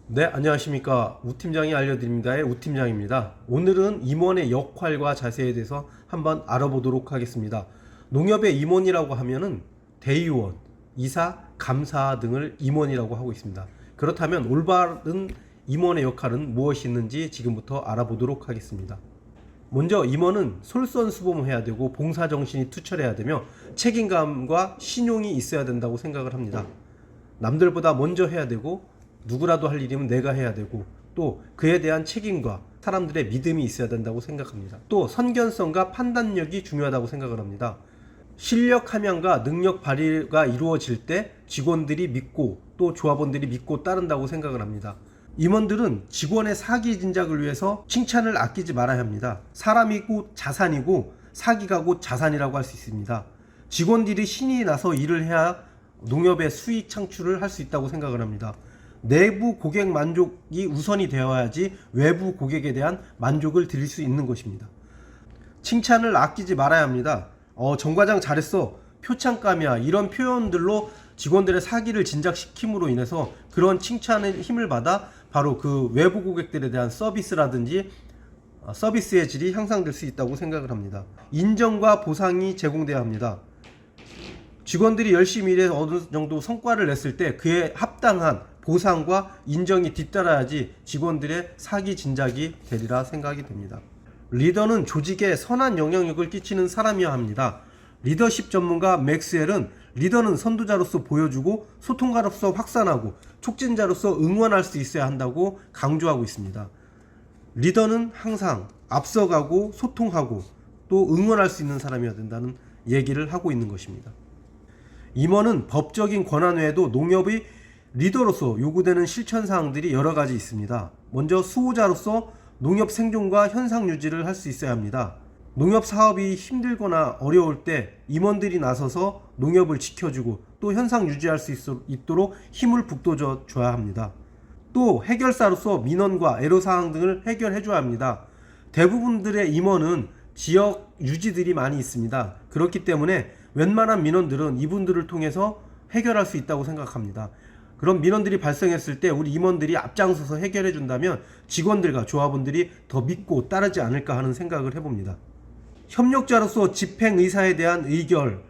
네, 안녕하십니까. 우팀장이 알려드립니다의 우팀장입니다. 오늘은 임원의 역할과 자세에 대해서 한번 알아보도록 하겠습니다. 농협의 임원이라고 하면은 대의원, 이사, 감사 등을 임원이라고 하고 있습니다. 그렇다면 올바른 임원의 역할은 무엇이 있는지 지금부터 알아보도록 하겠습니다. 먼저 임원은 솔선수범해야 되고 봉사정신이 투철해야 되며 책임감과 신용이 있어야 된다고 생각을 합니다. 남들보다 먼저 해야 되고 누구라도 할 일이면 내가 해야 되고 또 그에 대한 책임과 사람들의 믿음이 있어야 된다고 생각합니다. 또 선견성과 판단력이 중요하다고 생각을 합니다. 실력 함양과 능력 발휘가 이루어질 때 직원들이 믿고 또 조합원들이 믿고 따른다고 생각을 합니다. 임원들은 직원의 사기 진작을 위해서 칭찬을 아끼지 말아야 합니다. 사람이고 자산이고 사기가 곧 자산이라고 할 수 있습니다. 직원들이 신이 나서 일을 해야 농협의 수익 창출을 할 수 있다고 생각을 합니다. 내부 고객 만족이 우선이 되어야지 외부 고객에 대한 만족을 드릴 수 있는 것입니다. 칭찬을 아끼지 말아야 합니다. 정과장 잘했어, 표창감이야, 이런 표현들로 직원들의 사기를 진작시킴으로 인해서 그런 칭찬의 힘을 받아 바로 그 외부 고객들에 대한 서비스라든지 서비스의 질이 향상될 수 있다고 생각을 합니다. 인정과 보상이 제공돼야 합니다. 직원들이 열심히 일해 어느 정도 성과를 냈을 때 그에 합당한 보상과 인정이 뒤따라야지 직원들의 사기 진작이 되리라 생각이 됩니다. 리더는 조직에 선한 영향력을 끼치는 사람이어야 합니다. 리더십 전문가 맥스웰은 리더는 선두자로서 보여주고 소통가로서 확산하고 촉진자로서 응원할 수 있어야 한다고 강조하고 있습니다. 리더는 항상 앞서가고 소통하고 또 응원할 수 있는 사람이어야 된다는 얘기를 하고 있는 것입니다. 임원은 법적인 권한 외에도 농협의 리더로서 요구되는 실천사항들이 여러 가지 있습니다. 먼저 수호자로서 농협 생존과 현상 유지를 할 수 있어야 합니다. 농협 사업이 힘들거나 어려울 때 임원들이 나서서 농협을 지켜주고 또 현상 유지할 수 있도록 힘을 북돋워줘야 합니다. 또 해결사로서 민원과 애로사항 등을 해결해 줘야 합니다. 대부분들의 임원은 지역 유지들이 많이 있습니다. 그렇기 때문에 웬만한 민원들은 이분들을 통해서 해결할 수 있다고 생각합니다. 그런 민원들이 발생했을 때 우리 임원들이 앞장서서 해결해 준다면 직원들과 조합원들이 더 믿고 따르지 않을까 하는 생각을 해봅니다. 협력자로서 집행의사에 대한 의결을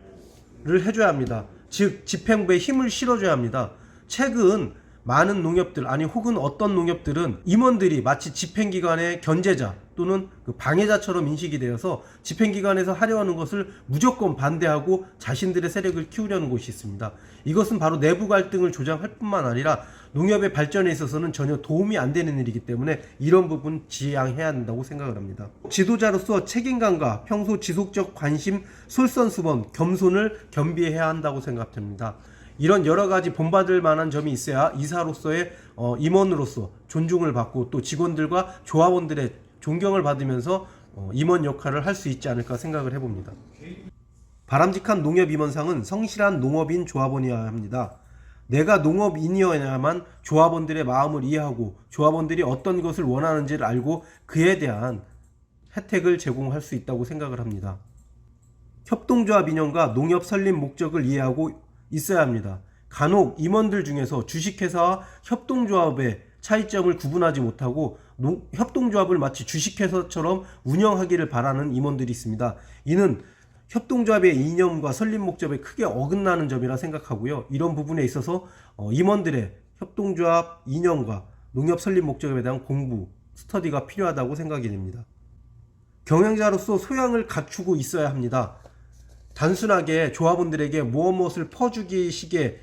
해줘야 합니다. 즉 집행부에 힘을 실어줘야 합니다. 최근 많은 농협들 혹은 어떤 농협들은 임원들이 마치 집행기관의 견제자 또는 방해자처럼 인식이 되어서 집행기관에서 하려 하는 것을 무조건 반대하고 자신들의 세력을 키우려는 곳이 있습니다. 이것은 바로 내부 갈등을 조장할 뿐만 아니라 농협의 발전에 있어서는 전혀 도움이 안 되는 일이기 때문에 이런 부분 지양해야 한다고 생각을 합니다. 지도자로서 책임감과 평소 지속적 관심, 솔선수범, 겸손을 겸비해야 한다고 생각됩니다. 이런 여러 가지 본받을 만한 점이 있어야 이사로서의 임원으로서 존중을 받고 또 직원들과 조합원들의 존경을 받으면서 임원 역할을 할 수 있지 않을까 생각을 해봅니다. 바람직한 농협 임원상은 성실한 농업인 조합원이어야 합니다. 내가 농업인이어야만 조합원들의 마음을 이해하고 조합원들이 어떤 것을 원하는지를 알고 그에 대한 혜택을 제공할 수 있다고 생각을 합니다. 협동조합 이념과 농협 설립 목적을 이해하고 있어야 합니다. 간혹 임원들 중에서 주식회사와 협동조합의 차이점을 구분하지 못하고 협동조합을 마치 주식회사처럼 운영하기를 바라는 임원들이 있습니다. 이는 협동조합의 이념과 설립 목적에 크게 어긋나는 점이라 생각하고요. 이런 부분에 있어서 임원들의 협동조합 이념과 농협 설립 목적에 대한 공부, 스터디가 필요하다고 생각이 됩니다. 경영자로서 소양을 갖추고 있어야 합니다. 단순하게 조합원들에게 무엇을 퍼주기 식의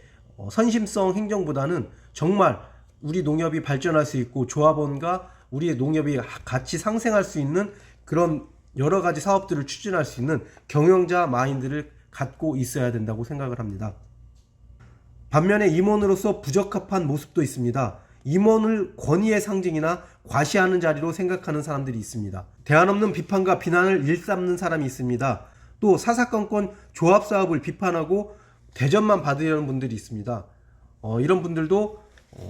선심성 행정보다는 정말 우리 농협이 발전할 수 있고 조합원과 우리의 농협이 같이 상생할 수 있는 그런 여러 가지 사업들을 추진할 수 있는 경영자 마인드를 갖고 있어야 된다고 생각을 합니다. 반면에 임원으로서 부적합한 모습도 있습니다. 임원을 권위의 상징이나 과시하는 자리로 생각하는 사람들이 있습니다. 대안 없는 비판과 비난을 일삼는 사람이 있습니다. 또 사사건건 조합사업을 비판하고 대접만 받으려는 분들이 있습니다. 이런 분들도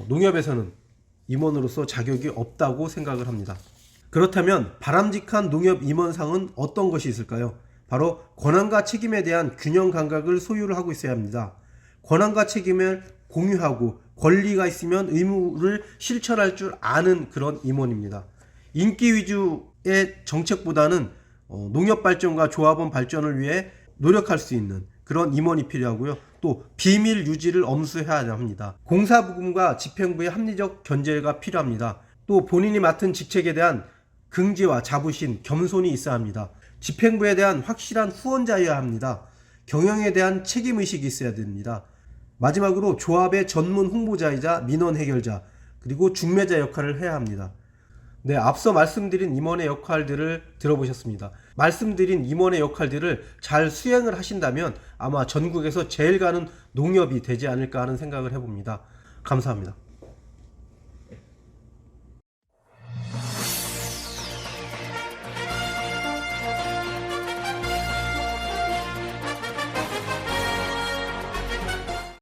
농협에서는 임원으로서 자격이 없다고 생각을 합니다. 그렇다면 바람직한 농협 임원상은 어떤 것이 있을까요? 바로 권한과 책임에 대한 균형 감각을 소유를 하고 있어야 합니다. 권한과 책임을 공유하고 권리가 있으면 의무를 실천할 줄 아는 그런 임원입니다. 인기 위주의 정책보다는 농업 발전과 조합원 발전을 위해 노력할 수 있는 그런 임원이 필요하고요. 또 비밀 유지를 엄수해야 합니다. 공사부금과 집행부의 합리적 견제가 필요합니다. 또 본인이 맡은 직책에 대한 긍지와 자부심, 겸손이 있어야 합니다. 집행부에 대한 확실한 후원자여야 합니다. 경영에 대한 책임의식이 있어야 됩니다. 마지막으로 조합의 전문 홍보자이자 민원 해결자, 그리고 중매자 역할을 해야 합니다. 네, 앞서 말씀드린 임원의 역할들을 들어보셨습니다. 말씀드린 임원의 역할들을 잘 수행을 하신다면 아마 전국에서 제일 가는 농협이 되지 않을까 하는 생각을 해봅니다. 감사합니다.